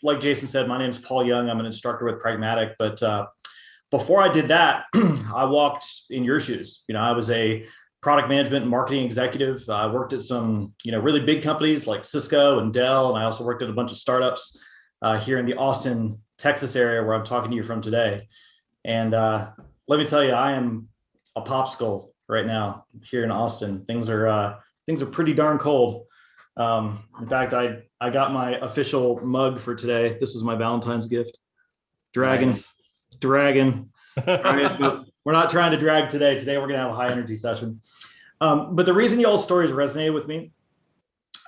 Like Jason said, my name is Paul Young. I'm an instructor with Pragmatic. But before I did that, I walked in your shoes. I was a product management and marketing executive. I worked at some really big companies like Cisco and Dell, and I also worked at a bunch of startups here in the Austin, Texas area where I'm talking to you from today. And let me tell you, I am a popsicle right now here in Austin. Things are pretty darn cold. In fact, I got my official mug for today. This is my Valentine's gift. Dragon, Nice. dragon. All right, but we're not trying to drag today. Today we're gonna have a high energy session. But the reason y'all's stories resonated with me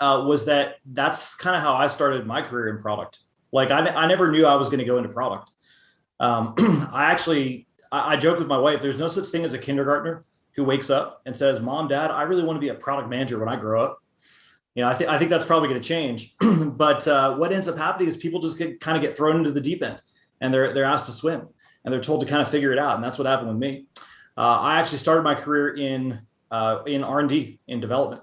was that's kind of how I started my career in product. Like I never knew I was going to go into product. I joke with my wife. There's no such thing as a kindergartner who wakes up and says, "Mom, Dad, I really want to be a product manager when I grow up." I think that's probably going to change. But what ends up happening is people just kind of get thrown into the deep end, and they're asked to swim, and they're told to kind of figure it out. And that's what happened with me. I actually started my career in R&D, in development.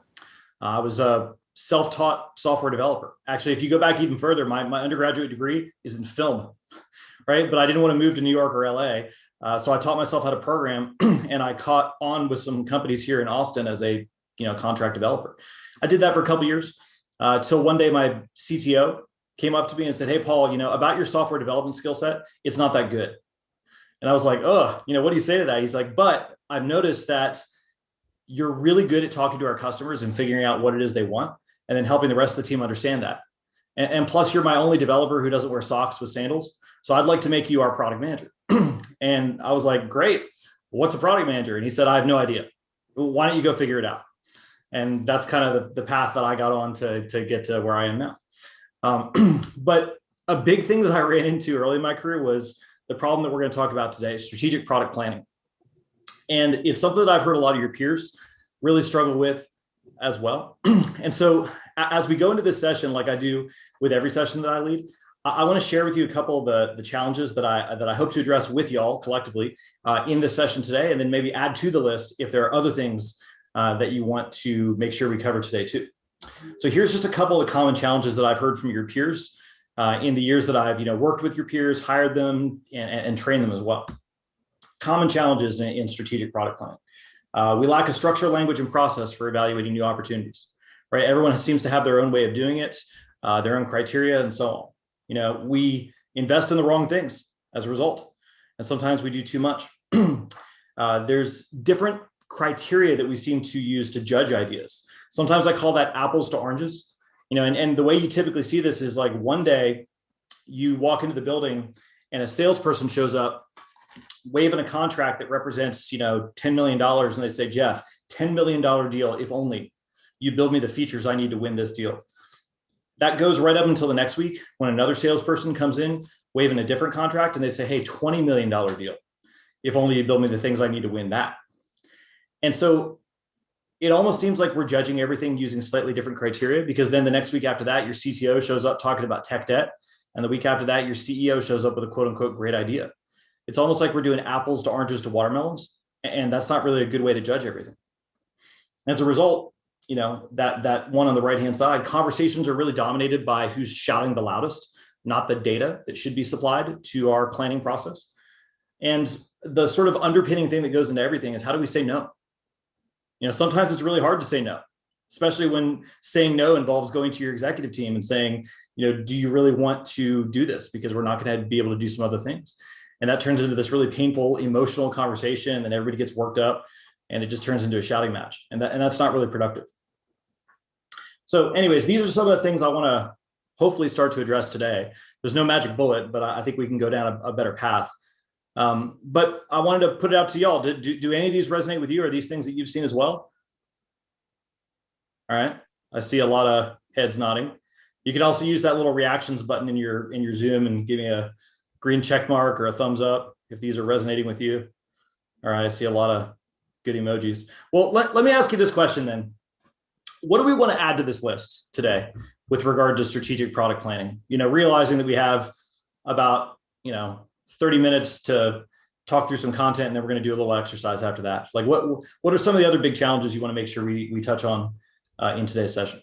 I was a self-taught software developer. Actually, if you go back even further, my undergraduate degree is in film, right? But I didn't want to move to New York or LA. So I taught myself how to program, and I caught on with some companies here in Austin as a contract developer. I did that for a couple of years till one day my CTO came up to me and said, "Hey, Paul, about your software development skill set, it's not that good." And I was like, "Oh, what do you say to that?" He's like, "But I've noticed that you're really good at talking to our customers and figuring out what it is they want, and then helping the rest of the team understand that. And plus, you're my only developer who doesn't wear socks with sandals. So I'd like to make you our product manager." And I was like, "Great. What's a product manager?" And he said, "I have no idea. Why don't you go figure it out?" And that's kind of the path that I got on to get to where I am now. But a big thing that I ran into early in my career was the problem that we're going to talk about today: strategic product planning. And it's something that I've heard a lot of your peers really struggle with as well. And so as we go into this session, like I do with every session that I lead, I want to share with you a couple of the challenges that I hope to address with y'all collectively in this session today, and then maybe add to the list if there are other things that you want to make sure we cover today too. So here's just a couple of the common challenges that I've heard from your peers in the years that I've worked with your peers, hired them, and trained them as well. Common challenges in strategic product planning. We lack a structure, language, and process for evaluating new opportunities, right? Everyone seems to have their own way of doing it, their own criteria, and so on. We invest in the wrong things as a result, and sometimes we do too much. There's different criteria that we seem to use to judge ideas. Sometimes I call that apples to oranges. And the way you typically see this is like one day you walk into the building and a salesperson shows up waving a contract that represents $10 million, and they say, "Jeff, $10 million deal if only you build me the features I need to win this deal." That goes right up until the next week when another salesperson comes in waving a different contract and they say, "Hey, $20 million deal if only you build me the things I need to win that." And so it almost seems like we're judging everything using slightly different criteria, because then the next week after that, your CTO shows up talking about tech debt. And the week after that, your CEO shows up with a quote unquote great idea. It's almost like we're doing apples to oranges to watermelons. And that's not really a good way to judge everything. As a result, that one on the right-hand side, conversations are really dominated by who's shouting the loudest, not the data that should be supplied to our planning process. And the sort of underpinning thing that goes into everything is, how do we say no? Sometimes it's really hard to say no, especially when saying no involves going to your executive team and saying, "Do you really want to do this? Because we're not going to be able to do some other things." And that turns into this really painful, emotional conversation, and everybody gets worked up, and it just turns into a shouting match. And that's not really productive. So anyways, these are some of the things I want to hopefully start to address today. There's no magic bullet, but I think we can go down a better path. But I wanted to put it out to y'all. Do any of these resonate with you? Are these things that you've seen as well? All right. I see a lot of heads nodding. You can also use that little reactions button in your Zoom and give me a green check mark or a thumbs up if these are resonating with you. All right. I see a lot of good emojis. Well, let me ask you this question then. What do we want to add to this list today with regard to strategic product planning? Realizing that we have about, 30 minutes to talk through some content, and then we're going to do a little exercise after that. Like what are some of the other big challenges you want to make sure we touch on in today's session?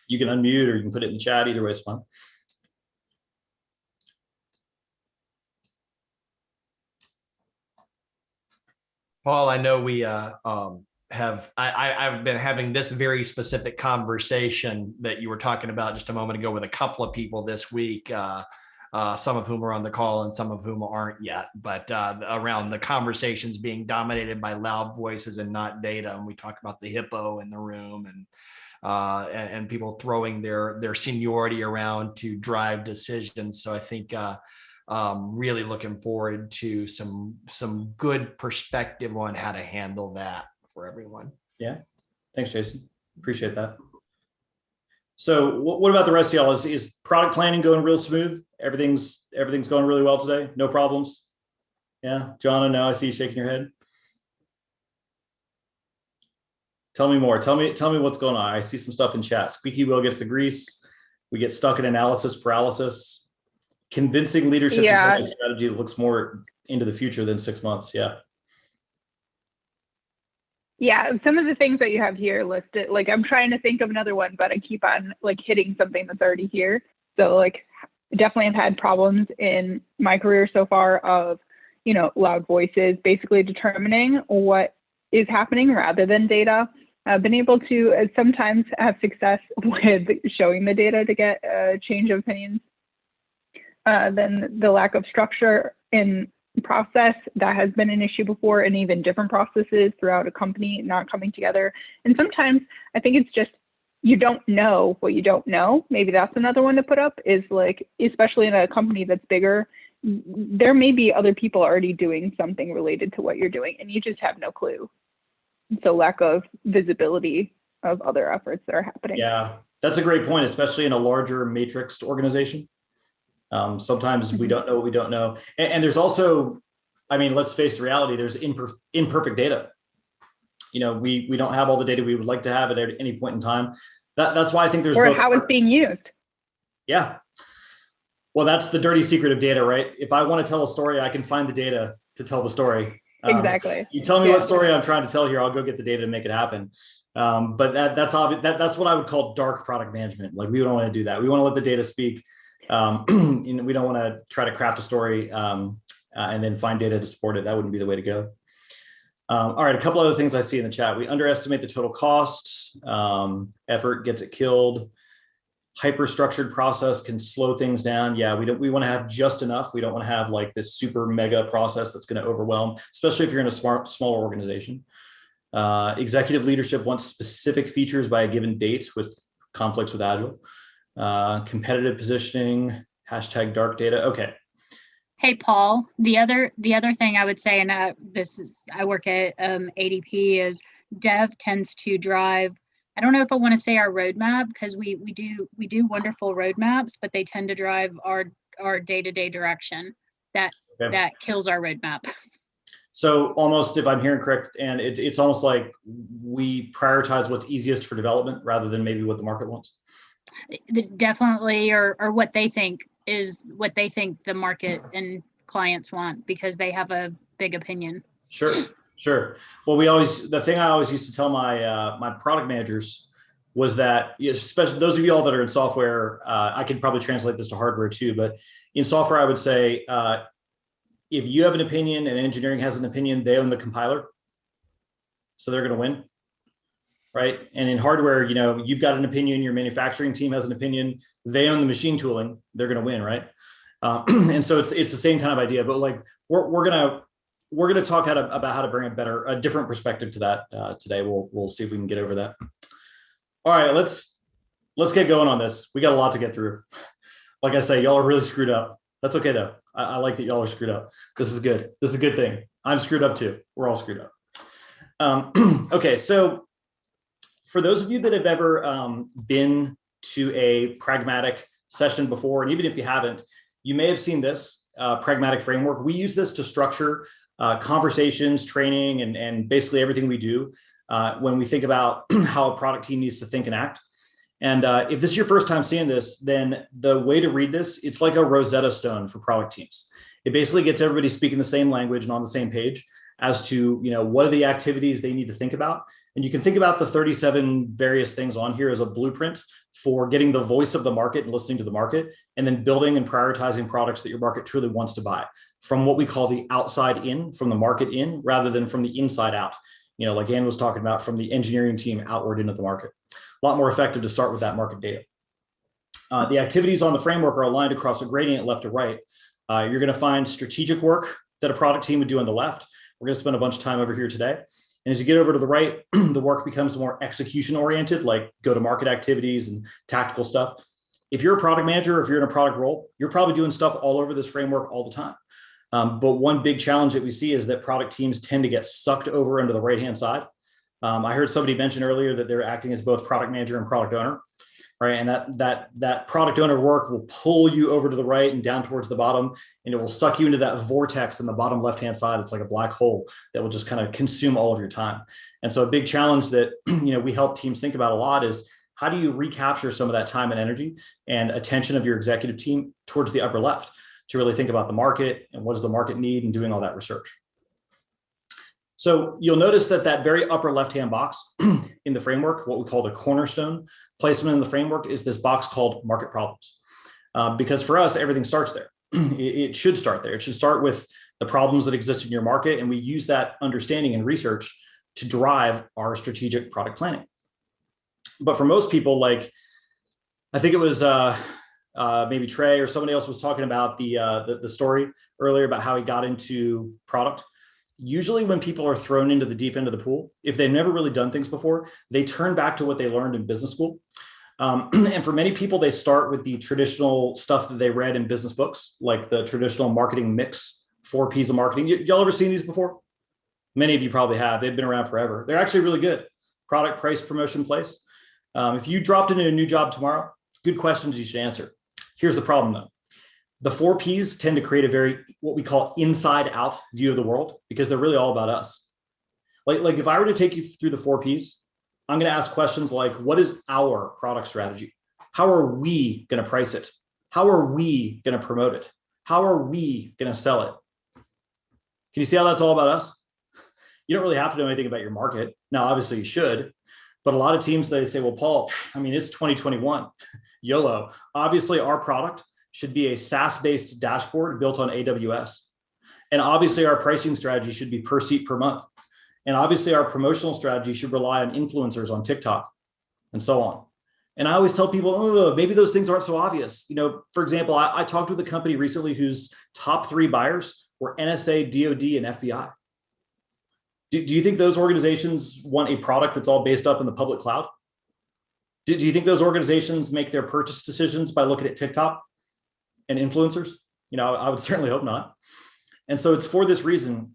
You can unmute or you can put it in the chat. Either way is fine. Paul, I know we I've been having this very specific conversation that you were talking about just a moment ago with a couple of people this week, some of whom are on the call and some of whom aren't yet, but around the conversations being dominated by loud voices and not data. And we talk about the hippo in the room and people throwing their seniority around to drive decisions. So I think really looking forward to some good perspective on how to handle that for everyone. Yeah, thanks, Jason. Appreciate that. So what about the rest of y'all? Is product planning going real smooth? Everything's going really well today? No problems? Yeah, John, I know I see you shaking your head. Tell me more. Tell me what's going on. I see some stuff in chat. Squeaky wheel gets the grease. We get stuck in analysis paralysis. Convincing leadership to build a strategy that looks more into the future than 6 months. Yeah. Yeah, some of the things that you have here listed, like I'm trying to think of another one, but I keep on like hitting something that's already here. So like definitely have had problems in my career so far of, you know, loud voices, basically determining what is happening rather than data. I've been able to sometimes have success with showing the data to get a change of opinions. Then the lack of structure in process, that has been an issue before, and even different processes throughout a company not coming together. And sometimes I think it's just you don't know what you don't know. Maybe that's another one to put up, is like, especially in a company that's bigger, there may be other people already doing something related to what you're doing and you just have no clue. So lack of visibility of other efforts that are happening. Yeah, that's a great point, especially in a larger matrixed organization. Sometimes we don't know what we don't know. And there's also, I mean, let's face the reality, there's imperfect data. You know, we don't have all the data we would like to have at any point in time. That's why I think there's or how it's being used. Yeah. Well, that's the dirty secret of data, right? If I want to tell a story, I can find the data to tell the story. Exactly. You tell me what story I'm trying to tell here, I'll go get the data to make it happen. But that's obvious. That's what I would call dark product management. Like, we don't want to do that. We want to let the data speak. We don't want to try to craft a story and then find data to support it. That wouldn't be the way to go. All right, a couple other things I see in the chat. We underestimate the total cost. Effort gets it killed. Hyper-structured process can slow things down. Yeah, we want to have just enough. We don't want to have like this super mega process that's going to overwhelm, especially if you're in a smaller organization. Executive leadership wants specific features by a given date with conflicts with Agile. Competitive positioning, hashtag dark data. Okay. Hey, Paul, the other thing I would say, and I work at ADP, is dev tends to drive, I don't know if I want to say our roadmap, because we do wonderful roadmaps, but they tend to drive our day-to-day direction that kills our roadmap. So almost, if I'm hearing correct, and it's almost like we prioritize what's easiest for development rather than maybe what the market wants. Definitely, or what they think is what they think the market and clients want, because they have a big opinion. Sure. Well, the thing I always used to tell my product managers was that, especially those of you all that are in software, I could probably translate this to hardware too, but in software, I would say, if you have an opinion and engineering has an opinion, they own the compiler. So they're going to win. Right. And in hardware, you know, you've got an opinion, your manufacturing team has an opinion, they own the machine tooling, they're going to win. Right. And so it's the same kind of idea, but like, we're going to talk about how to bring a different perspective to that today. We'll see if we can get over that. All right, let's get going on this. We got a lot to get through. Like I say, y'all are really screwed up. That's okay though. I like that y'all are screwed up. This is good. This is a good thing. I'm screwed up too. We're all screwed up. Okay, so for those of you that have ever been to a pragmatic session before, and even if you haven't, you may have seen this pragmatic framework. We use this to structure conversations, training, and basically everything we do when we think about how a product team needs to think and act. And if this is your first time seeing this, then the way to read this, it's like a Rosetta Stone for product teams. It basically gets everybody speaking the same language and on the same page as to, you know, what are the activities they need to think about. And you can think about the 37 various things on here as a blueprint for getting the voice of the market and listening to the market, and then building and prioritizing products that your market truly wants to buy from what we call the outside in, from the market in, rather than from the inside out. Like Ann was talking about, from the engineering team outward into the market. A lot more effective to start with that market data. The activities on the framework are aligned across a gradient left to right. You're going to find strategic work that a product team would do on the left. We're going to spend a bunch of time over here today. And as you get over to the right, the work becomes more execution oriented, like go-to-market activities and tactical stuff. If you're a product manager, if you're in a product role, you're probably doing stuff all over this framework all the time. But one big challenge that we see is that product teams tend to get sucked over into the right-hand side. I heard somebody mention earlier that they're acting as both product manager and product owner, right? And that product owner work will pull you over to the right and down towards the bottom, and it will suck you into that vortex in the bottom left-hand side. It's like a black hole that will just kind of consume all of your time. And so a big challenge that we help teams think about a lot is, how do you recapture some of that time and energy and attention of your executive team towards the upper left to really think about the market and what does the market need and doing all that research. So you'll notice that very upper left-hand box in the framework, what we call the cornerstone placement in the framework, is this box called market problems. Because for us, everything starts there. It should start there. It should start with the problems that exist in your market. And we use that understanding and research to drive our strategic product planning. But for most people, like, I think it was maybe Trey or somebody else was talking about the story earlier about how he got into product. Usually when people are thrown into the deep end of the pool, if they've never really done things before, they turn back to what they learned in business school. And for many people, they start with the traditional stuff that they read in business books, like the traditional marketing mix, 4 Ps of marketing. Y'all ever seen these before? Many of you probably have. They've been around forever. They're actually really good. Product, price, promotion, place. If you dropped into a new job tomorrow, good questions you should answer. Here's the problem though. The 4 Ps tend to create a very, what we call inside out view of the world, because they're really all about us. Like if I were to take you through the 4 Ps, I'm going to ask questions like, what is our product strategy? How are we going to price it? How are we going to promote it? How are we going to sell it? Can you see how that's all about us? You don't really have to know anything about your market. Now, obviously you should, but a lot of teams, they say, well, Paul, I mean, it's 2021, YOLO. Obviously our product should be a SaaS-based dashboard built on AWS. And obviously our pricing strategy should be per seat per month. And obviously our promotional strategy should rely on influencers on TikTok and so on. And I always tell people, oh, maybe those things aren't so obvious. For example, I talked with a company recently whose top 3 buyers were NSA, DOD, and FBI. Do you think those organizations want a product that's all based up in the public cloud? Do you think those organizations make their purchase decisions by looking at TikTok and influencers? I would certainly hope not. And so it's for this reason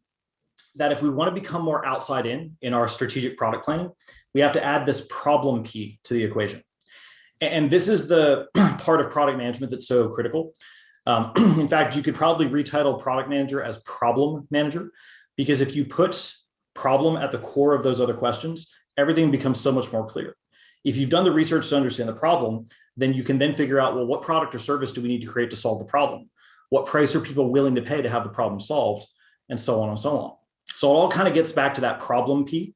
that if we want to become more outside in our strategic product planning, we have to add this problem P to the equation. And this is the part of product management that's so critical. In fact, you could probably retitle product manager as problem manager, because if you put problem at the core of those other questions, everything becomes so much more clear. If you've done the research to understand the problem, then you can then figure out, well, what product or service do we need to create to solve the problem? What price are people willing to pay to have the problem solved? And so on and so on. So it all kind of gets back to that problem P.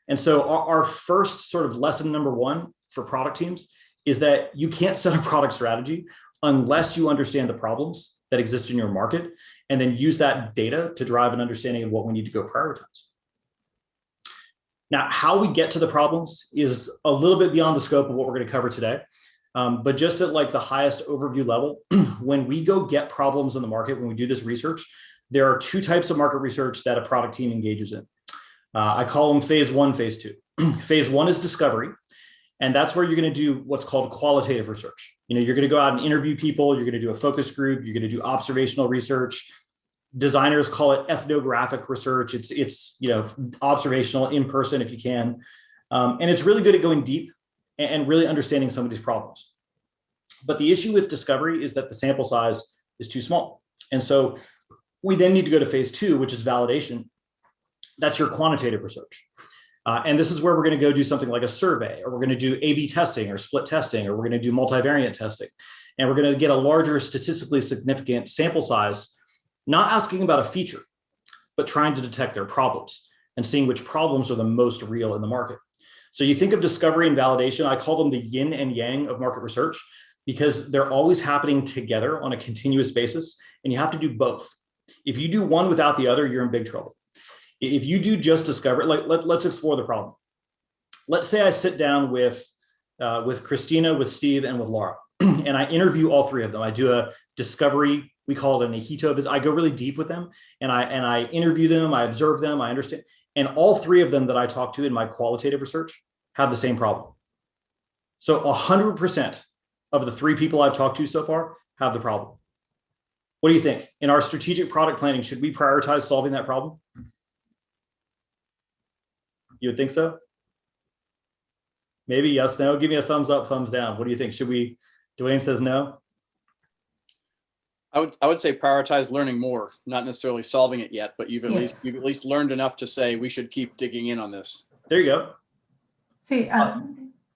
And so our first sort of lesson number 1 for product teams is that you can't set a product strategy unless you understand the problems that exist in your market, and then use that data to drive an understanding of what we need to go prioritize. Now, how we get to the problems is a little bit beyond the scope of what we're going to cover today. But just at like the highest overview level, when we go get problems in the market, when we do this research, there are 2 types of market research that a product team engages in. I call them phase 1, phase 2. Phase 1 is discovery. And that's where you're going to do what's called qualitative research. You're going to go out and interview people. You're going to do a focus group. You're going to do observational research. Designers call it ethnographic research. It's observational, in person if you can. And it's really good at going deep and really understanding some of these problems. But the issue with discovery is that the sample size is too small. And so we then need to go to phase 2, which is validation. That's your quantitative research. And this is where we're going to go do something like a survey, or we're going to do A/B testing or split testing, or we're going to do multivariate testing. And we're going to get a larger statistically significant sample size, not asking about a feature, but trying to detect their problems and seeing which problems are the most real in the market. So you think of discovery and validation, I call them the yin and yang of market research, because they're always happening together on a continuous basis, and you have to do both. If you do one without the other, you're in big trouble. If you do just discover, let's explore the problem. Let's say I sit down with Christina, with Steve, and with Laura, and I interview all three of them. I do a discovery, we call it an ahito visit. I go really deep with them, and I interview them, I observe them, I understand. And all three of them that I talk to in my qualitative research have the same problem. So 100% of the three people I've talked to so far have the problem. What do you think? In our strategic product planning, should we prioritize solving that problem? You would think so? Maybe yes, no. Give me a thumbs up, thumbs down. What do you think? Should we? Dwayne says no. I would say prioritize learning more, not necessarily solving it yet, but you've at least learned enough to say we should keep digging in on this. There you go. See,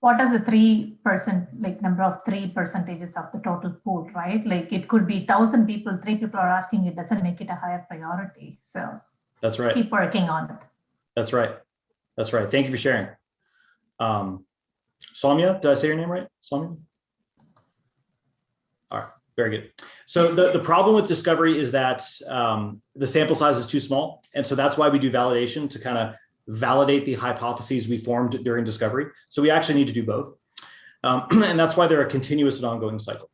what is the 3%, like number of 3% of the total pool, right? Like it could be 1,000 people, 3 people are asking, it doesn't make it a higher priority. So that's right. Keep working on it. That's right. That's right. Thank you for sharing. Soumya, did I say your name right? Soumya? All right, very good. So the problem with discovery is that the sample size is too small. And so that's why we do validation, to kind of validate the hypotheses we formed during discovery. So we actually need to do both. And that's why they're a continuous and ongoing cycle.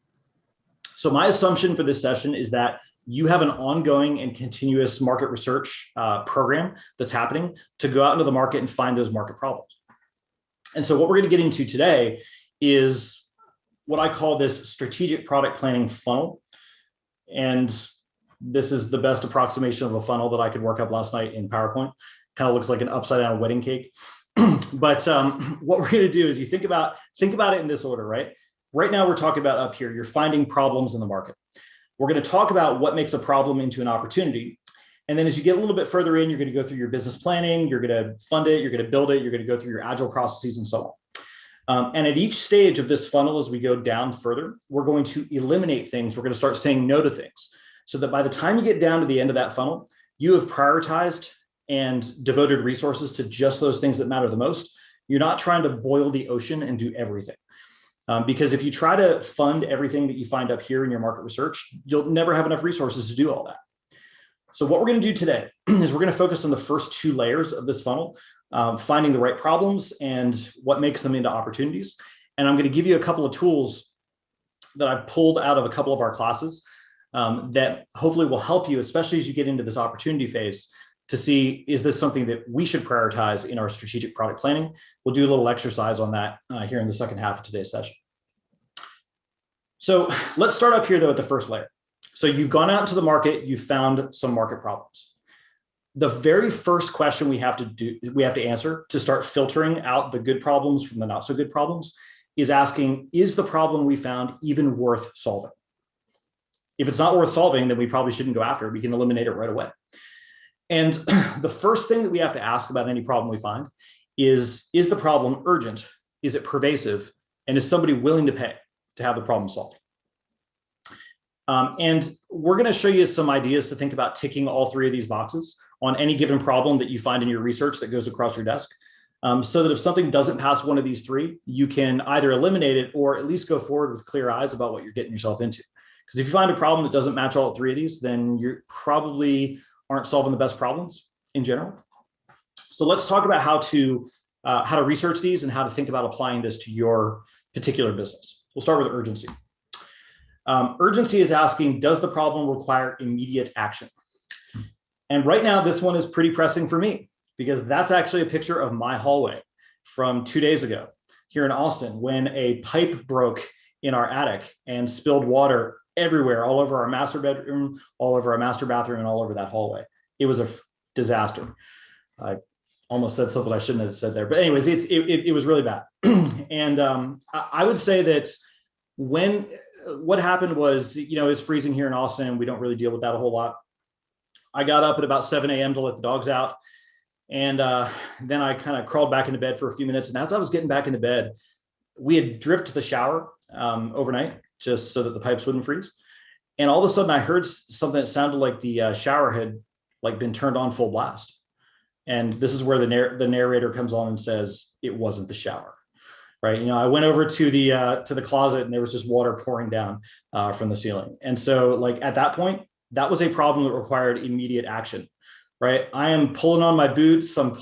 So my assumption for this session is that you have an ongoing and continuous market research program that's happening to go out into the market and find those market problems. And so what we're going to get into today is what I call this strategic product planning funnel. And this is the best approximation of a funnel that I could work up last night in PowerPoint. Kind of looks like an upside down wedding cake. But what we're going to do is you think about it in this order, right? Right now we're talking about up here, you're finding problems in the market. We're going to talk about what makes a problem into an opportunity. And then as you get a little bit further in, you're going to go through your business planning, you're going to fund it, you're going to build it, you're going to go through your agile processes and so on. And at each stage of this funnel, as we go down further, we're going to eliminate things. We're going to start saying no to things, so that by the time you get down to the end of that funnel, you have prioritized and devoted resources to just those things that matter the most. You're not trying to boil the ocean and do everything. Because if you try to fund everything that you find up here in your market research, you'll never have enough resources to do all that. So what we're going to do today is we're going to focus on the first 2 layers of this funnel, finding the right problems and what makes them into opportunities. And I'm going to give you a couple of tools that I pulled out of a couple of our classes that hopefully will help you, especially as you get into this opportunity phase, to see, is this something that we should prioritize in our strategic product planning? We'll do a little exercise on that here in the second half of today's session. So let's start up here though at the first layer. So you've gone out into the market, you've found some market problems. The very first question we have to answer to start filtering out the good problems from the not so good problems is asking, is the problem we found even worth solving? If it's not worth solving, then we probably shouldn't go after it. We can eliminate it right away. And the first thing that we have to ask about any problem we find is the problem urgent? Is it pervasive? And is somebody willing to pay to have the problem solved? And we're going to show you some ideas to think about ticking all 3 of these boxes on any given problem that you find in your research that goes across your desk, so that if something doesn't pass one of these 3, you can either eliminate it or at least go forward with clear eyes about what you're getting yourself into. Because if you find a problem that doesn't match all 3 of these, then you probably aren't solving the best problems in general. So let's talk about how to research these and how to think about applying this to your particular business. We'll start with urgency. Urgency is asking, does the problem require immediate action? And right now, this one is pretty pressing for me, because that's actually a picture of my hallway from 2 days ago here in Austin, when a pipe broke in our attic and spilled water everywhere, all over our master bedroom, all over our master bathroom, and all over that hallway. It was a disaster. I almost said something I shouldn't have said there, but anyways, it was really bad. And I would say that what happened was, it's freezing here in Austin. We don't really deal with that a whole lot. I got up at about 7 a.m. to let the dogs out. And then I kind of crawled back into bed for a few minutes. And as I was getting back into bed, we had dripped the shower overnight just so that the pipes wouldn't freeze. And all of a sudden I heard something that sounded like the shower had been turned on full blast. And this is where the narrator comes on and says, it wasn't the shower, right? I went over to the closet and there was just water pouring down from the ceiling. And so like at that point, that was a problem that required immediate action, right? I am pulling on my boots. I'm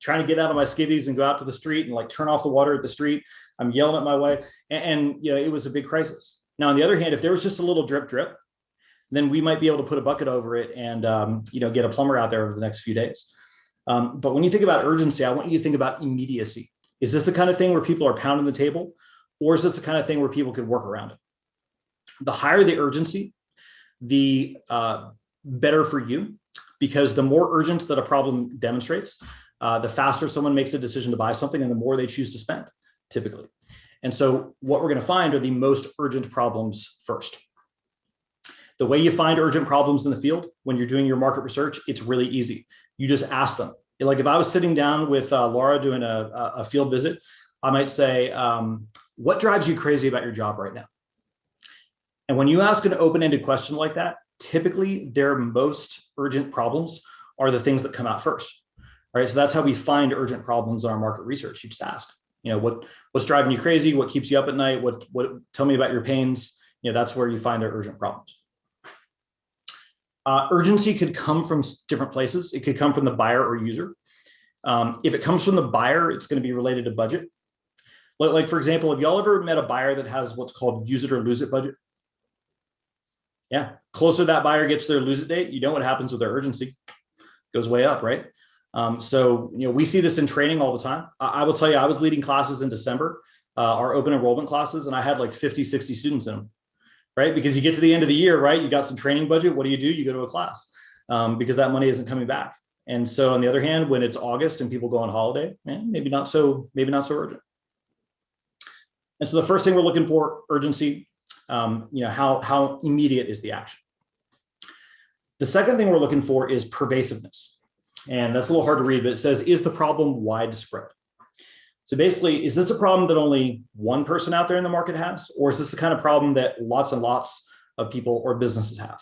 trying to get out of my skivvies and go out to the street and like turn off the water at the street. I'm yelling at my wife, and it was a big crisis. Now, on the other hand, if there was just a little drip, then we might be able to put a bucket over it and get a plumber out there over the next few days. But when you think about urgency, I want you to think about immediacy. Is this the kind of thing where people are pounding the table, or is this the kind of thing where people could work around it? The higher the urgency, the better for you, because the more urgent that a problem demonstrates, the faster someone makes a decision to buy something and the more they choose to spend, typically. And so what we're going to find are the most urgent problems first. The way you find urgent problems in the field when you're doing your market research, it's really easy. You just ask them. Like if I was sitting down with Laura doing a field visit, I might say, what drives you crazy about your job right now? And when you ask an open-ended question like that, typically their most urgent problems are the things that come out first, right? So that's how we find urgent problems in our market research. You just ask, what's driving you crazy? What keeps you up at night? What tell me about your pains? That's where you find their urgent problems. Urgency could come from different places. It could come from the buyer or user. If it comes from the buyer, it's going to be related to budget. Like for example, have y'all ever met a buyer that has what's called use it or lose it budget? Yeah, closer that buyer gets to their lose it date, you know what happens with their urgency. Goes way up, right? So we see this in training all the time. I will tell you, I was leading classes in December, our open enrollment classes, and I had like 50, 60 students in them. Right? Because you get to the end of the year, right? You got some training budget. What do? You go to a class because that money isn't coming back. And so on the other hand, when it's August and people go on holiday, maybe not so urgent. And so the first thing we're looking for, urgency, how immediate is the action? The second thing we're looking for is pervasiveness. And that's a little hard to read, but it says, is the problem widespread? So basically, is this a problem that only one person out there in the market has? Or is this the kind of problem that lots and lots of people or businesses have?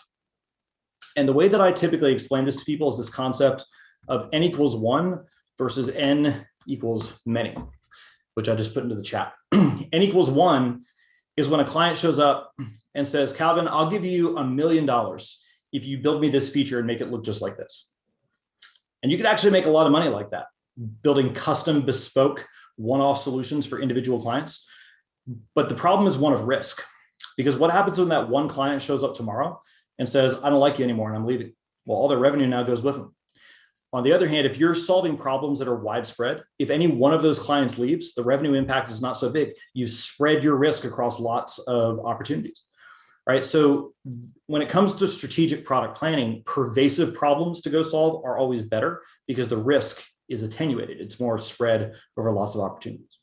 And the way that I typically explain this to people is this concept of n equals 1 versus n equals many, which I just put into the chat. N equals 1 is when a client shows up and says, Calvin, I'll give you $1 million if you build me this feature and make it look just like this. And you could actually make a lot of money like that, building custom bespoke one-off solutions for individual clients. But the problem is one of risk, because what happens when that one client shows up tomorrow and says, I don't like you anymore and I'm leaving? Well, all their revenue now goes with them. On the other hand, if you're solving problems that are widespread, if any one of those clients leaves, the revenue impact is not so big. You spread your risk across lots of opportunities, right? So when it comes to strategic product planning, pervasive problems to go solve are always better because the risk is attenuated. It's more spread over lots of opportunities.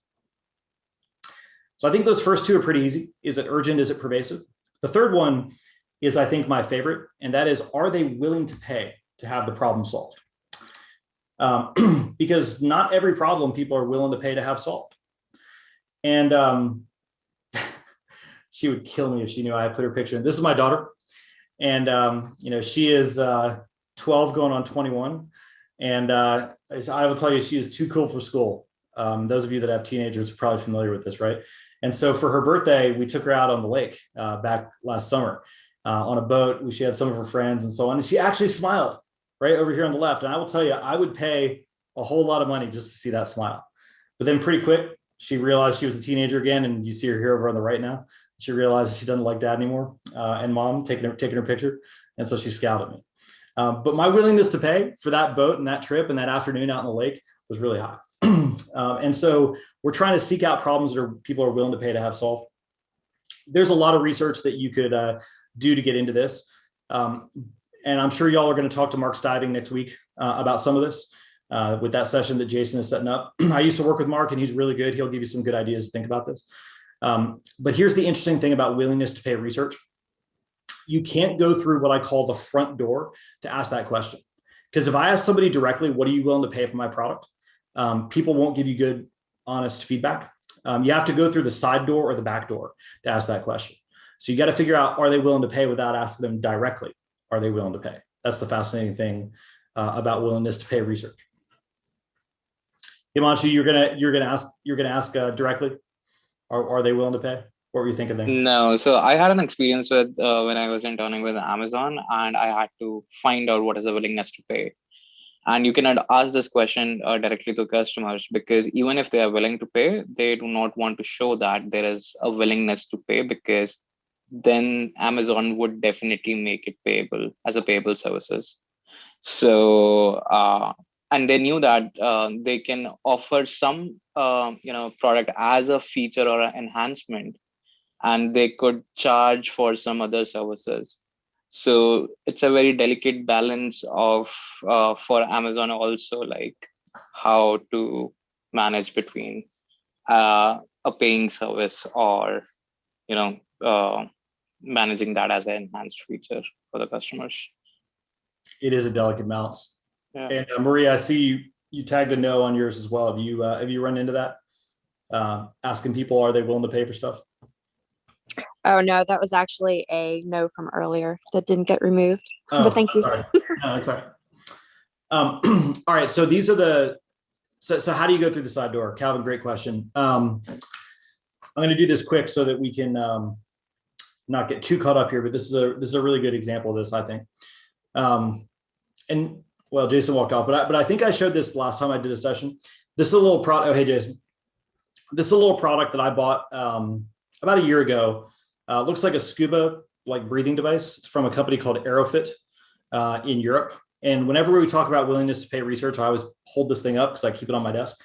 So I think those first two are pretty easy. Is it urgent? Is it pervasive? The third one is, I think, my favorite, and that is, are they willing to pay to have the problem solved? Because not every problem people are willing to pay to have solved. And she would kill me if she knew I had put her picture in. This is my daughter. And, she is 12 going on 21. And I will tell you, she is too cool for school. Those of you that have teenagers are probably familiar with this, right? And so for her birthday, we took her out on the lake back last summer on a boat. She had some of her friends and so on. And she actually smiled right over here on the left. And I will tell you, I would pay a whole lot of money just to see that smile. But then pretty quick, she realized she was a teenager again. And you see her here over on the right now. She realized she doesn't like dad anymore and mom taking her picture. And so she scowled at me. But my willingness to pay for that boat and that trip and that afternoon out in the lake was really high. And so we're trying to seek out problems that people are willing to pay to have solved. There's a lot of research that you could do to get into this. And I'm sure y'all are going to talk to Mark Stiving next week about some of this with that session that Jason is setting up. I used to work with Mark and he's really good. He'll give you some good ideas to think about this. But here's the interesting thing about willingness to pay research. You can't go through what I call the front door to ask that question. Because if I ask somebody directly, what are you willing to pay for my product? People won't give you good, honest feedback. You have to go through the side door or the back door to ask that question. So you got to figure out, are they willing to pay without asking them directly? Are they willing to pay? That's the fascinating thing about willingness to pay research. Himanshu, you're gonna ask directly, or are they willing to pay? What were you thinking there? No, so I had an experience with when I was interning with Amazon, and I had to find out what is the willingness to pay. And you cannot ask this question directly to customers, because even if they are willing to pay, they do not want to show that there is a willingness to pay, because then Amazon would definitely make it payable as a payable services. So, and they knew that they can offer some, product as a feature or an enhancement, and they could charge for some other services. So it's a very delicate balance of for Amazon also, like how to manage between a paying service or managing that as an enhanced feature for the customers. It is a delicate balance. Yeah. And Maria, I see you tagged a no on yours as well. Have you run into that? Asking people, are they willing to pay for stuff? Oh no, that was actually a no from earlier that didn't get removed. Oh, but thank you. Sorry. No, that's all right. All right. So these are so how do you go through the side door? Calvin, great question. I'm going to do this quick so that we can not get too caught up here, but this is a really good example of this, I think. And well, Jason walked off, but I think I showed this last time I did a session. This is a little product. Oh, hey, Jason. This is a little product that I bought about a year ago. Looks like a scuba breathing device. It's from a company called Aerofit in Europe. And whenever we talk about willingness to pay research, I always hold this thing up because I keep it on my desk.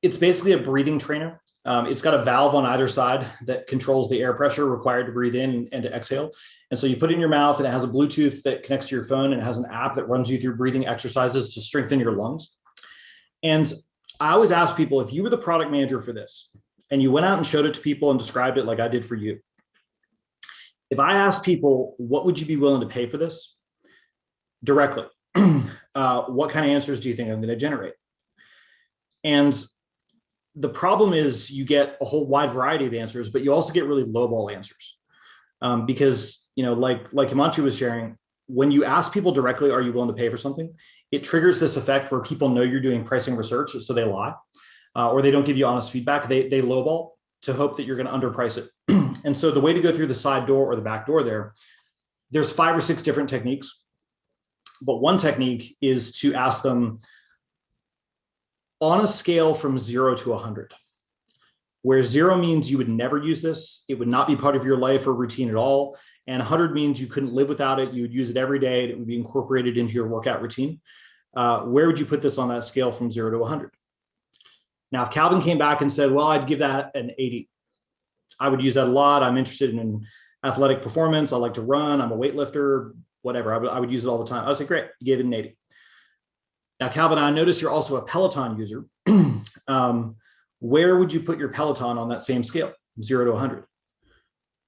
It's basically a breathing trainer. It's got a valve on either side that controls the air pressure required to breathe in and to exhale. And so you put it in your mouth, and it has a Bluetooth that connects to your phone, and it has an app that runs you through breathing exercises to strengthen your lungs. And I always ask people, if you were the product manager for this and you went out and showed it to people and described it like I did for you, if I asked people, what would you be willing to pay for this directly? What kind of answers do you think I'm going to generate? And the problem is you get a whole wide variety of answers, but you also get really lowball answers. Because, like Himanshu was sharing, when you ask people directly, are you willing to pay for something? It triggers this effect where people know you're doing pricing research, so they lie, or they don't give you honest feedback. They lowball to hope that you're going to underprice it. And so the way to go through the side door or the back door there's 5 or 6 different techniques. But one technique is to ask them on a scale from 0 to 100, where 0 means you would never use this. It would not be part of your life or routine at all. And 100 means you couldn't live without it. You would use it every day. And it would be incorporated into your workout routine. Where would you put this on that scale from 0 to 100? Now, if Calvin came back and said, well, I'd give that an 80. I would use that a lot. I'm interested in athletic performance. I like to run. I'm a weightlifter, whatever. I would use it all the time. I would say, great, you gave it an 80. Now, Calvin, I noticed you're also a Peloton user. Where would you put your Peloton on that same scale, 0 to 100?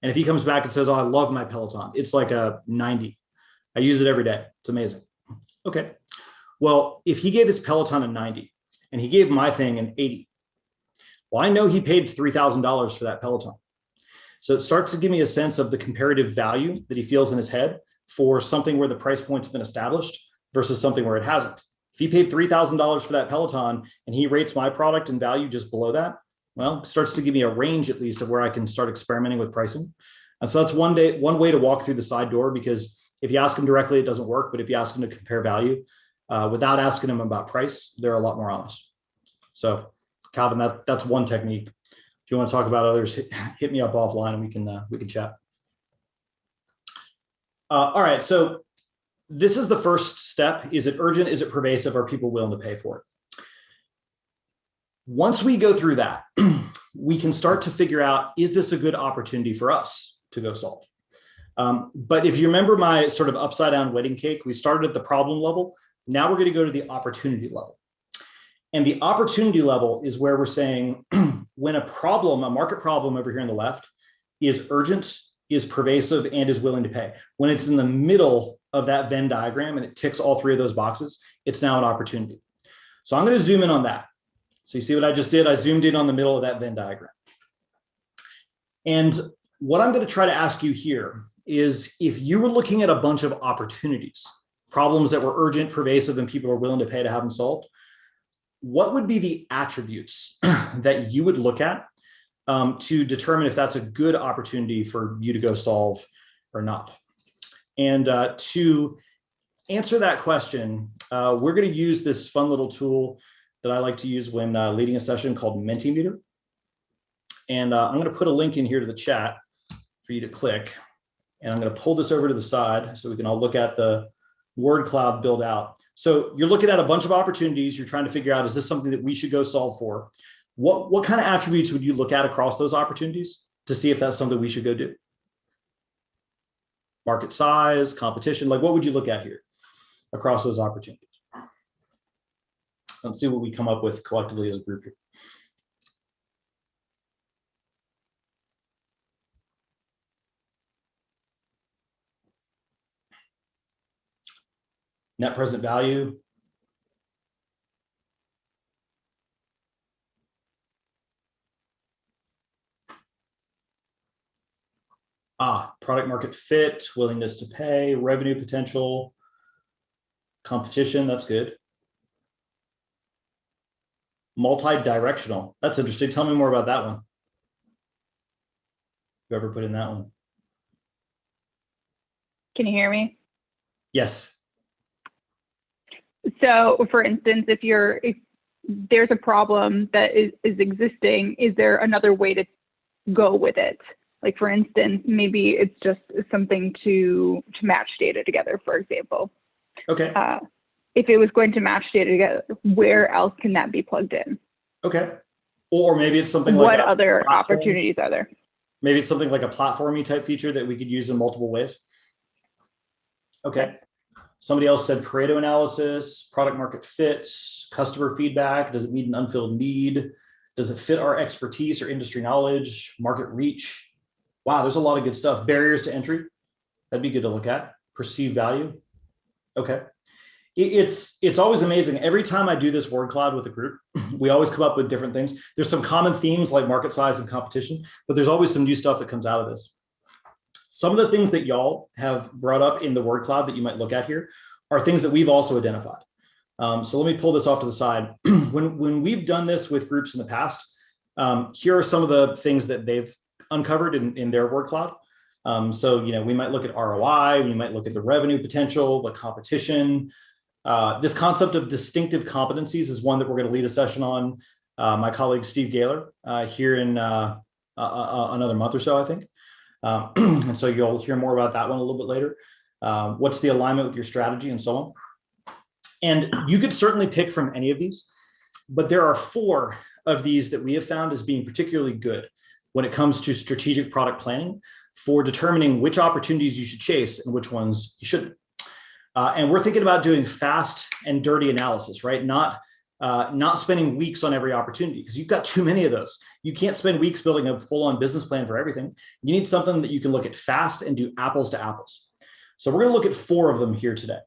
And if he comes back and says, oh, I love my Peloton, it's like a 90. I use it every day. It's amazing. Okay. Well, if he gave his Peloton a 90 and he gave my thing an 80, well, I know he paid $3,000 for that Peloton. So it starts to give me a sense of the comparative value that he feels in his head for something where the price point's been established versus something where it hasn't. If he paid $3,000 for that Peloton and he rates my product and value just below that, well, it starts to give me a range at least of where I can start experimenting with pricing. And so that's one way to walk through the side door, because if you ask them directly, it doesn't work. But if you ask them to compare value without asking them about price, they're a lot more honest. So Calvin, that's one technique. If you want to talk about others, hit me up offline and we can chat. All right, so this is the first step. Is it urgent? Is it pervasive? Are people willing to pay for it? Once we go through that, we can start to figure out, is this a good opportunity for us to go solve? But if you remember my sort of upside down wedding cake, we started at the problem level. Now we're going to go to the opportunity level. And the opportunity level is where we're saying when a market problem over here on the left is urgent, is pervasive, and is willing to pay. When it's in the middle of that Venn diagram and it ticks all 3 of those boxes, it's now an opportunity. So I'm going to zoom in on that. So you see what I just did? I zoomed in on the middle of that Venn diagram. And what I'm going to try to ask you here is, if you were looking at a bunch of opportunities, problems that were urgent, pervasive, and people were willing to pay to have them solved, what would be the attributes that you would look at to determine if that's a good opportunity for you to go solve or not? And to answer that question, we're going to use this fun little tool that I like to use when leading a session called Mentimeter. And I'm going to put a link in here to the chat for you to click. And I'm going to pull this over to the side so we can all look at the word cloud build out. So you're looking at a bunch of opportunities. You're trying to figure out, is this something that we should go solve for? What kind of attributes would you look at across those opportunities to see if that's something we should go do? Market size, competition, like what would you look at here across those opportunities? Let's see what we come up with collectively as a group here. Net present value. Product market fit, willingness to pay, revenue potential, competition, that's good. Multi-directional, that's interesting. Tell me more about that one. Whoever put in that one. Can you hear me? Yes. So for instance, if there's a problem that is existing, is there another way to go with it? Like for instance, maybe it's just something to match data together, for example. Okay. If it was going to match data together, where else can that be plugged in? Okay. Or maybe it's something like what other platform. Opportunities are there? Maybe it's something like a platformy type feature that we could use in multiple ways. Okay. Somebody else said Pareto analysis, product market fits, customer feedback. Does it meet an unfilled need? Does it fit our expertise or industry knowledge? Market reach. Wow, there's a lot of good stuff. Barriers to entry. That'd be good to look at. Perceived value. Okay. It's always amazing. Every time I do this word cloud with a group, we always come up with different things. There's some common themes like market size and competition, but there's always some new stuff that comes out of this. Some of the things that y'all have brought up in the word cloud that you might look at here are things that we've also identified. So let me pull this off to the side. When we've done this with groups in the past, here are some of the things that they've uncovered in their word cloud. So, we might look at ROI, we might look at the revenue potential, the competition. This concept of distinctive competencies is one that we're going to lead a session on. My colleague, Steve Gaylor, here in another month or so, I think. And so you'll hear more about that one a little bit later. What's the alignment with your strategy and so on. And you could certainly pick from any of these, but there are 4 of these that we have found as being particularly good when it comes to strategic product planning for determining which opportunities you should chase and which ones you shouldn't. And we're thinking about doing fast and dirty analysis, right? Not spending weeks on every opportunity because you've got too many of those. You can't spend weeks building a full-on business plan for everything. You need something that you can look at fast and do apples to apples. So we're going to look at 4 of them here today.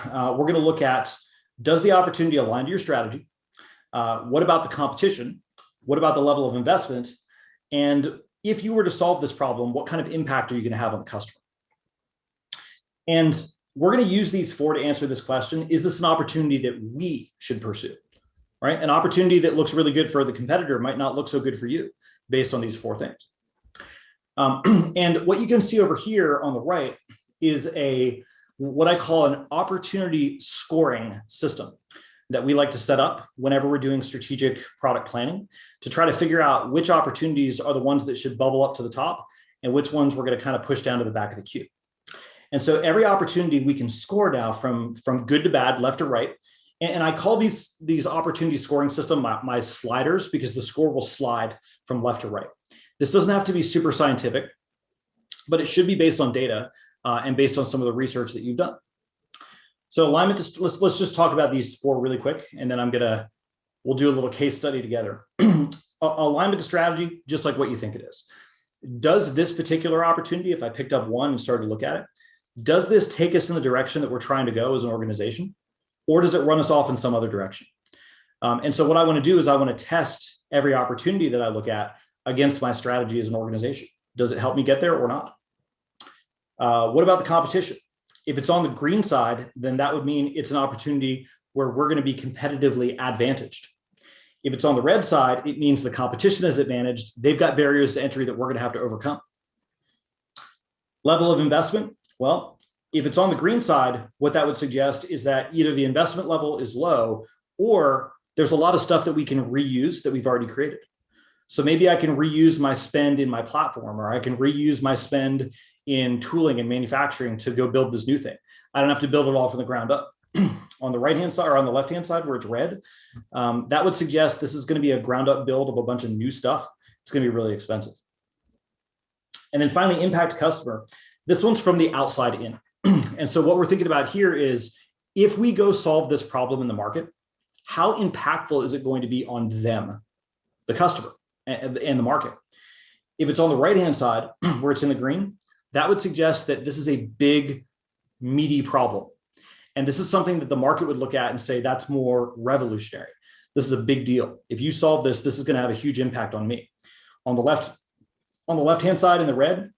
We're going to look at, does the opportunity align to your strategy? What about the competition? What about the level of investment? And if you were to solve this problem, what kind of impact are you going to have on the customer? And we're going to use these 4 to answer this question. Is this an opportunity that we should pursue? Right? An opportunity that looks really good for the competitor might not look so good for you based on these 4 things. And what you can see over here on the right is what I call an opportunity scoring system that we like to set up whenever we're doing strategic product planning to try to figure out which opportunities are the ones that should bubble up to the top and which ones we're going to kind of push down to the back of the queue. And so every opportunity we can score now from good to bad, left to right. And I call these opportunity scoring system my sliders because the score will slide from left to right. This doesn't have to be super scientific, but it should be based on data and based on some of the research that you've done. So alignment, let's just talk about these 4 really quick, and then we'll do a little case study together. Alignment to strategy, just like what you think it is. Does this particular opportunity, if I picked up one and started to look at it, does this take us in the direction that we're trying to go as an organization, or does it run us off in some other direction? And so what I want to do is I want to test every opportunity that I look at against my strategy as an organization. Does it help me get there or not? What about the competition? If it's on the green side, then that would mean it's an opportunity where we're going to be competitively advantaged. If it's on the red side, it means the competition is advantaged. They've got barriers to entry that we're going to have to overcome. Level of investment. Well, if it's on the green side, what that would suggest is that either the investment level is low or there's a lot of stuff that we can reuse that we've already created. So maybe I can reuse my spend in my platform, or I can reuse my spend in tooling and manufacturing to go build this new thing. I don't have to build it all from the ground up. On the right-hand side or on the left-hand side where it's red, that would suggest this is going to be a ground up build of a bunch of new stuff. It's going to be really expensive. And then finally, impact customer. This one's from the outside in. And so what we're thinking about here is, if we go solve this problem in the market, how impactful is it going to be on them, the customer and the market? If it's on the right-hand side where it's in the green, that would suggest that this is a big, meaty problem. And this is something that the market would look at and say, that's more revolutionary. This is a big deal. If you solve this, this is going to have a huge impact on me. On the left-hand side in the red,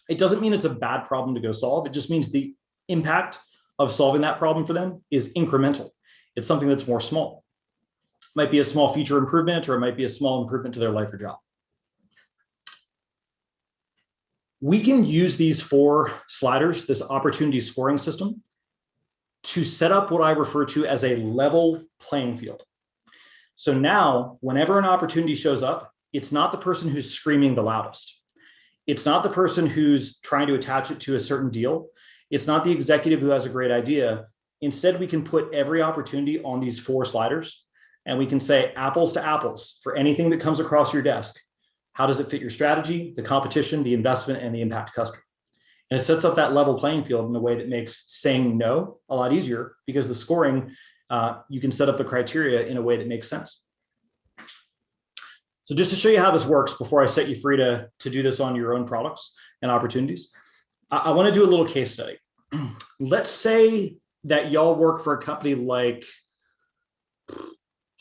it doesn't mean it's a bad problem to go solve. It just means the impact of solving that problem for them is incremental. It's something that's more small. It might be a small feature improvement, or it might be a small improvement to their life or job. We can use these 4 sliders, this opportunity scoring system, to set up what I refer to as a level playing field. So now, whenever an opportunity shows up, it's not the person who's screaming the loudest. It's not the person who's trying to attach it to a certain deal. It's not the executive who has a great idea. Instead, we can put every opportunity on these 4 sliders, and we can say apples to apples for anything that comes across your desk. How does it fit your strategy, the competition, the investment, and the impact customer? And it sets up that level playing field in a way that makes saying no a lot easier, because the scoring, you can set up the criteria in a way that makes sense. So just to show you how this works before I set you free to do this on your own products and opportunities, I want to do a little case study. Let's say that y'all work for a company like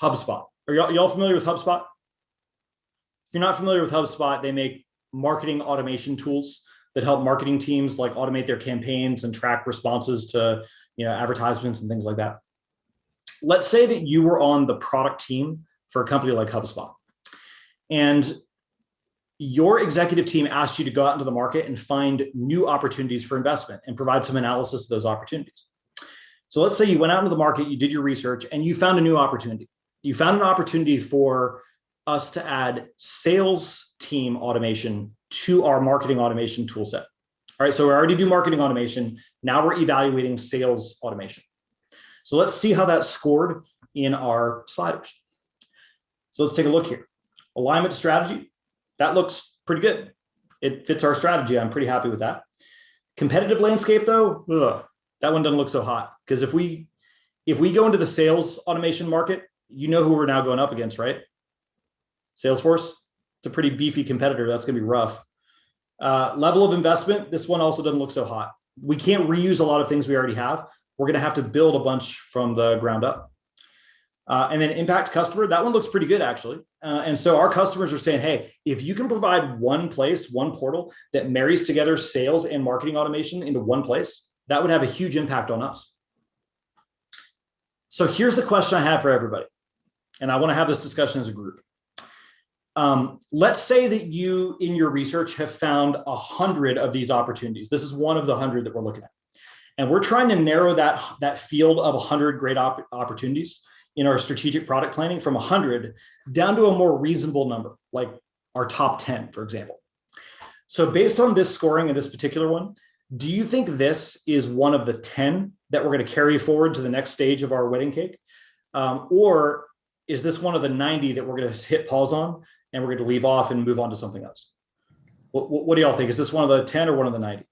HubSpot. Are y'all familiar with HubSpot? If you're not familiar with HubSpot, they make marketing automation tools that help marketing teams like automate their campaigns and track responses to, advertisements and things like that. Let's say that you were on the product team for a company like HubSpot, and your executive team asked you to go out into the market and find new opportunities for investment and provide some analysis of those opportunities. So let's say you went out into the market, you did your research, and you found a new opportunity. You found an opportunity for us to add sales team automation to our marketing automation tool set. All right, so we already do marketing automation. Now we're evaluating sales automation. So let's see how that's scored in our sliders. So let's take a look here. Alignment strategy, that looks pretty good. It fits our strategy. I'm pretty happy with that. Competitive landscape though, that one doesn't look so hot, because if we go into the sales automation market, you know who we're now going up against, right? Salesforce. It's a pretty beefy competitor. That's going to be rough. Level of investment, this one also doesn't look so hot. We can't reuse a lot of things we already have. We're going to have to build a bunch from the ground up. And then impact customer, that one looks pretty good actually. And so our customers are saying, hey, if you can provide one place, one portal that marries together sales and marketing automation into one place, that would have a huge impact on us. So here's the question I have for everybody, and I want to have this discussion as a group. Let's say that you, in your research, have found 100 of these opportunities. This is one of the 100 that we're looking at. And we're trying to narrow that field of 100 great opportunities in our strategic product planning from 100 down to a more reasonable number, like our top 10, for example. So based on this scoring of this particular one, do you think this is one of the 10 that we're going to carry forward to the next stage of our wedding cake? Or is this one of the 90 that we're going to hit pause on and we're going to leave off and move on to something else? What do y'all think? Is this one of the 10 or one of the 90?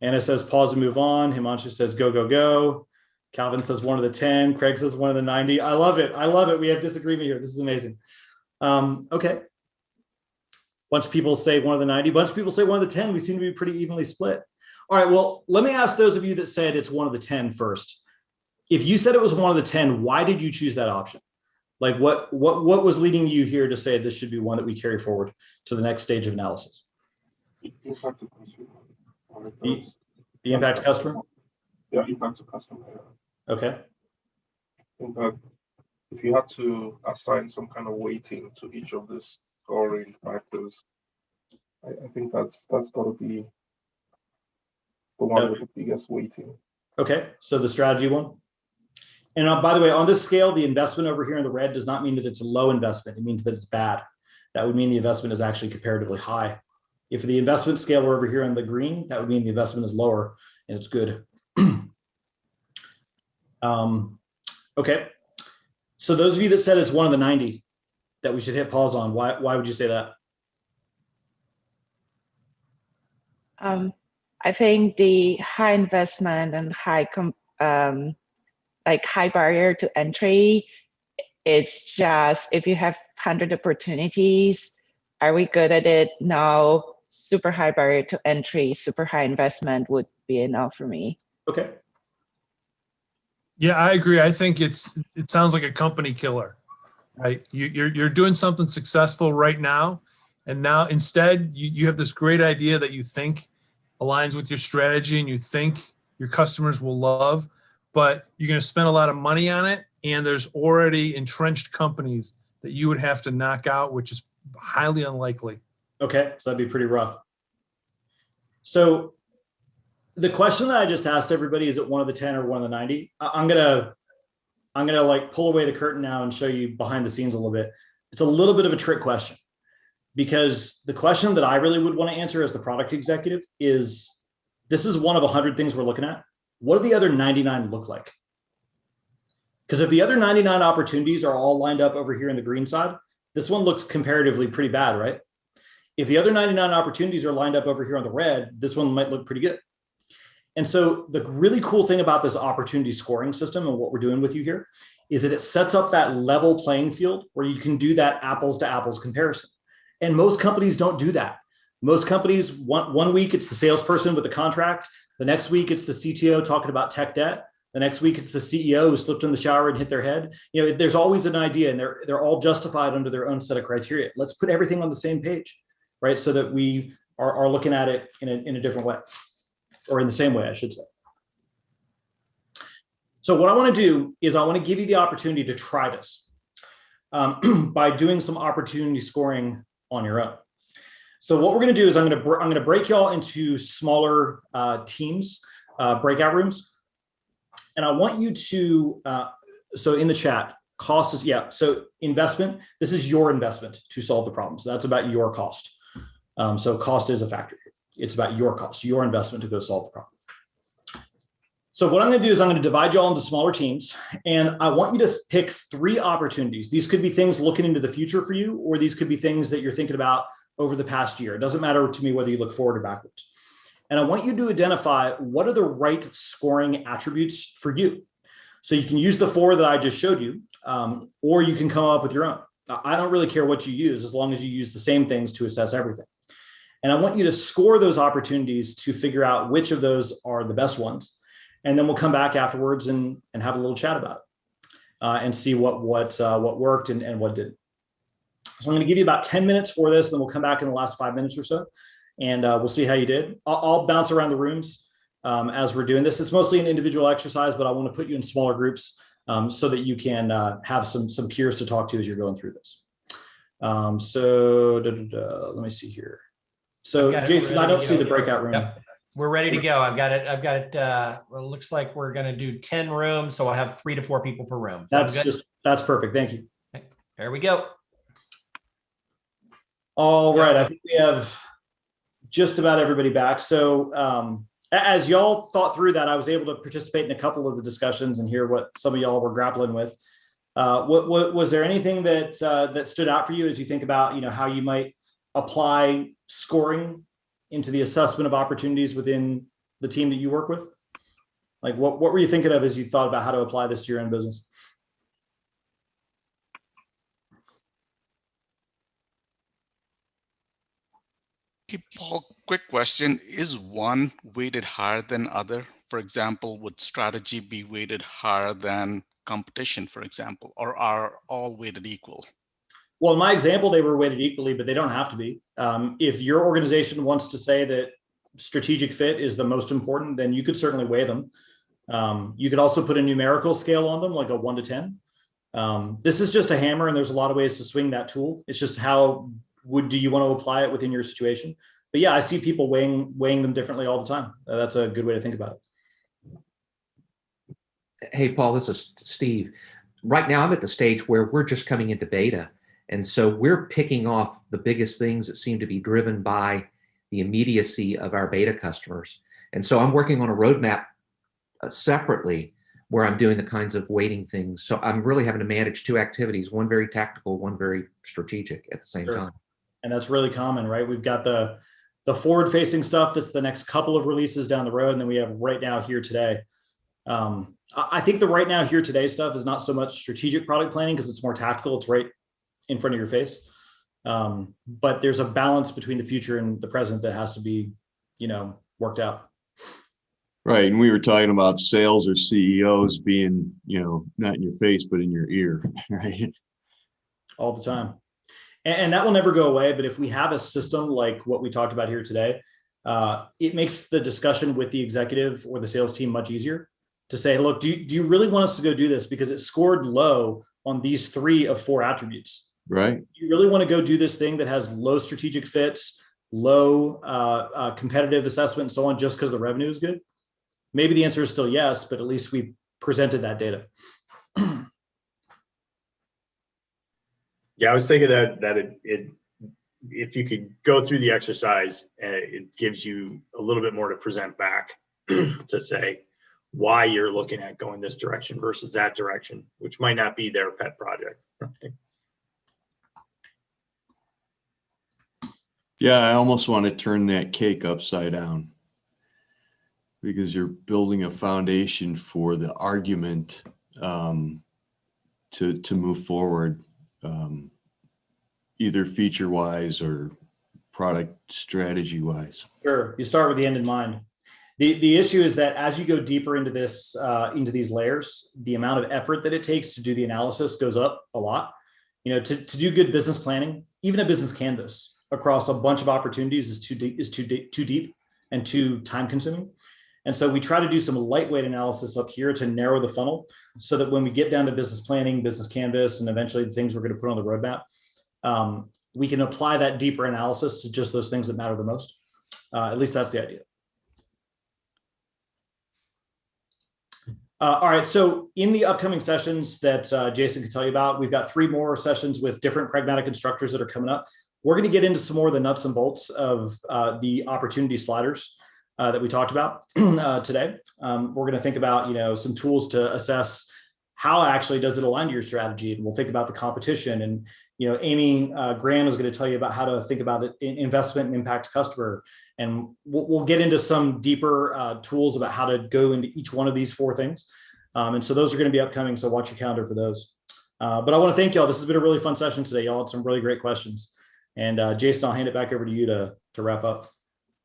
Anna says pause and move on. Himanshu says go, go, go. Calvin says one of the 10. Craig says one of the 90. I love it. I love it. We have disagreement here. This is amazing. Okay. Bunch of people say one of the 90. Bunch of people say one of the 10. We seem to be pretty evenly split. All right. Well, let me ask those of you that said it's one of the 10 first. If you said it was one of the 10, why did you choose that option? Like what was leading you here to say this should be one that we carry forward to the next stage of analysis? The impact customer? their impact to customer. Okay. I think that if you had to assign some kind of weighting to each of these scoring factors, I think that's got to be the one with the biggest weighting. Okay, so the strategy one. And by the way, on this scale, the investment over here in the red does not mean that it's a low investment. It means that it's bad. That would mean the investment is actually comparatively high. If the investment scale were over here in the green, that would mean the investment is lower and it's good. Okay. So those of you that said it's one of the 90 that we should hit pause on, why would you say that? I think the high investment and high barrier to entry, it's just, if you have 100 opportunities, are we good at it? No. Super high barrier to entry, super high investment would be enough for me. Okay. Yeah, I agree. I think it sounds like a company killer, right? You're doing something successful right now, and now instead you have this great idea that you think aligns with your strategy and you think your customers will love, but you're going to spend a lot of money on it, and there's already entrenched companies that you would have to knock out, which is highly unlikely. Okay, so that'd be pretty rough. So the question that I just asked everybody, is it one of the 10 or one of the 90? I'm gonna like pull away the curtain now and show you behind the scenes a little bit. It's a little bit of a trick question, because the question that I really would want to answer as the product executive is, this is one of 100 things we're looking at. What do the other 99 look like? Because if the other 99 opportunities are all lined up over here in the green side, this one looks comparatively pretty bad, right? If the other 99 opportunities are lined up over here on the red, this one might look pretty good. And so the really cool thing about this opportunity scoring system and what we're doing with you here is that it sets up that level playing field where you can do that apples to apples comparison. And most companies don't do that. Most companies, one week it's the salesperson with the contract. The next week it's the CTO talking about tech debt. The next week it's the CEO who slipped in the shower and hit their head. You know, there's always an idea, and they're all justified under their own set of criteria. Let's put everything on the same page, right? So that we are looking at it in a different way, or in the same way, I should say. So what I want to do is I want to give you the opportunity to try this by doing some opportunity scoring on your own. So what we're going to do is I'm going to break y'all into smaller teams, breakout rooms. And I want you to, so in the chat, cost is, yeah, so investment, this is your investment to solve the problem. So that's about your cost. So cost is a factor here. It's about your cost, your investment to go solve the problem. So what I'm going to do is I'm going to divide y'all into smaller teams, and I want you to pick 3 opportunities. These could be things looking into the future for you, or these could be things that you're thinking about over the past year. It doesn't matter to me whether you look forward or backwards. And I want you to identify what are the right scoring attributes for you. So you can use the 4 that I just showed you, or you can come up with your own. I don't really care what you use, as long as you use the same things to assess everything. And I want you to score those opportunities to figure out which of those are the best ones. And then we'll come back afterwards and have a little chat about it and see what worked and what didn't. So I'm going to give you about 10 minutes for this, then we'll come back in the last 5 minutes or so, and we'll see how you did. I'll bounce around the rooms as we're doing this. It's mostly an individual exercise, but I want to put you in smaller groups so that you can have some peers to talk to as you're going through this. Let me see here. So Jason, I don't see the breakout room. Yep. We're ready to go. I've got it. Well, it looks like we're going to do 10 rooms. So I'll have 3 to 4 people per room. That's perfect. Thank you. Okay. There we go. All right. I think we have just about everybody back. So as y'all thought through that, I was able to participate in a couple of the discussions and hear what some of y'all were grappling with. What was there anything that stood out for you as you think about, how you might apply scoring into the assessment of opportunities within the team that you work with? Like what were you thinking of as you thought about how to apply this to your own business? Okay, Paul, quick question. Is one weighted higher than other? For example, would strategy be weighted higher than competition, for example, or are all weighted equal? Well, in my example, they were weighted equally, but they don't have to be. If your organization wants to say that strategic fit is the most important, then you could certainly weigh them. You could also put a numerical scale on them, like a 1 to 10. This is just a hammer, and there's a lot of ways to swing that tool. It's just how do you want to apply it within your situation? But yeah, I see people weighing them differently all the time. That's a good way to think about it. Hey, Paul, this is Steve. Right now, I'm at the stage where we're just coming into beta. And so we're picking off the biggest things that seem to be driven by the immediacy of our beta customers. And so I'm working on a roadmap separately where I'm doing the kinds of weighting things. So I'm really having to manage two activities, one very tactical, one very strategic at the same time. And that's really common, right? We've got the forward-facing stuff that's the next couple of releases down the road, and then we have right now, here today. I think the right now, here today stuff is not so much strategic product planning because it's more tactical. It's right in front of your face. But there's a balance between the future and the present that has to be, worked out. Right. And we were talking about sales or CEOs being, not in your face, but in your ear, right? All the time. And that will never go away. But if we have a system like what we talked about here today, it makes the discussion with the executive or the sales team much easier to say, look, do you really want us to go do this? Because it scored low on these 3 of 4 attributes. Right. You really want to go do this thing that has low strategic fits, low competitive assessment, and so on, just because the revenue is good? Maybe the answer is still yes, but at least we've presented that data. Yeah, I was thinking that if you could go through the exercise, it gives you a little bit more to present back to say why you're looking at going this direction versus that direction, which might not be their pet project. Yeah, I almost want to turn that cake upside down because you're building a foundation for the argument to move forward, either feature-wise or product strategy-wise. Sure, you start with the end in mind. The issue is that as you go deeper into this, into these layers, the amount of effort that it takes to do the analysis goes up a lot. To do good business planning, even a business canvas across a bunch of opportunities is too deep and too time consuming. And so we try to do some lightweight analysis up here to narrow the funnel so that when we get down to business planning, business canvas, and eventually the things we're going to put on the roadmap, we can apply that deeper analysis to just those things that matter the most. At least that's the idea. All right, so in the upcoming sessions that Jason can tell you about, we've got 3 more sessions with different pragmatic instructors that are coming up. We're going to get into some more of the nuts and bolts of the opportunity sliders that we talked about today. We're going to think about, some tools to assess how actually does it align to your strategy, and we'll think about the competition. And Amy Graham is going to tell you about how to think about it in investment and impact customer. And we'll get into some deeper tools about how to go into each one of these 4 things. And so those are going to be upcoming. So watch your calendar for those. But I want to thank y'all. This has been a really fun session today. Y'all had some really great questions. And Jason, I'll hand it back over to you to wrap up.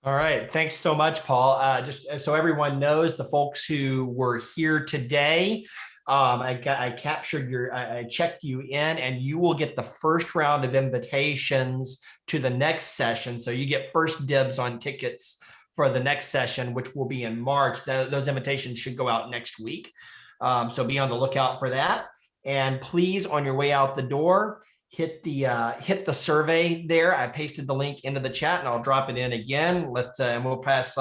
All right. Thanks so much, Paul. Just so everyone knows, the folks who were here today, I captured I checked you in, and you will get the first round of invitations to the next session. So you get first dibs on tickets for the next session, which will be in March. Those invitations should go out next week. So be on the lookout for that. And please, on your way out the door, hit the survey there. I pasted the link into the chat, and I'll drop it in again. And we'll pass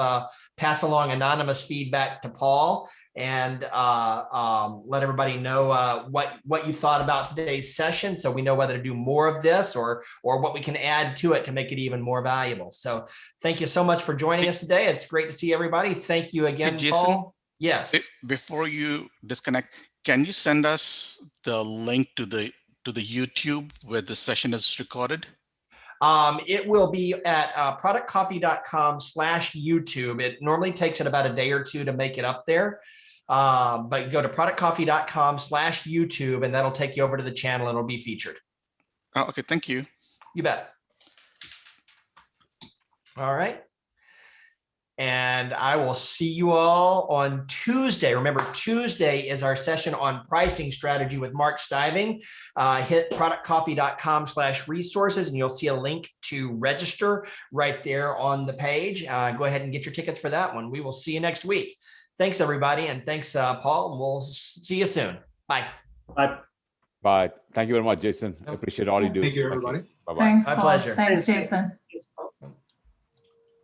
along anonymous feedback to Paul, and let everybody know what you thought about today's session, so we know whether to do more of this or what we can add to it to make it even more valuable. So thank you so much for joining us today. It's great to see everybody. Thank you again, hey, Jason, Paul. Yes. Before you disconnect, can you send us the link to the YouTube where the session is recorded? It will be at productcoffee.com/YouTube. It normally takes it about a day or 2 to make it up there. But go to productcoffee.com/YouTube, and that'll take you over to the channel, and it'll be featured. Oh, okay. Thank you. You bet. All right. And I will see you all on Tuesday. Remember, Tuesday is our session on pricing strategy with Mark Stiving. Hit productcoffee.com/resources and you'll see a link to register right there on the page. Go ahead and get your tickets for that one. We will see you next week. Thanks, everybody. And thanks, Paul. And we'll see you soon. Bye. Bye. Bye. Thank you very much, Jason. I appreciate all you do. Thank you, everybody. Bye-bye. Thanks, My Paul. pleasure. Thanks, Jason. It's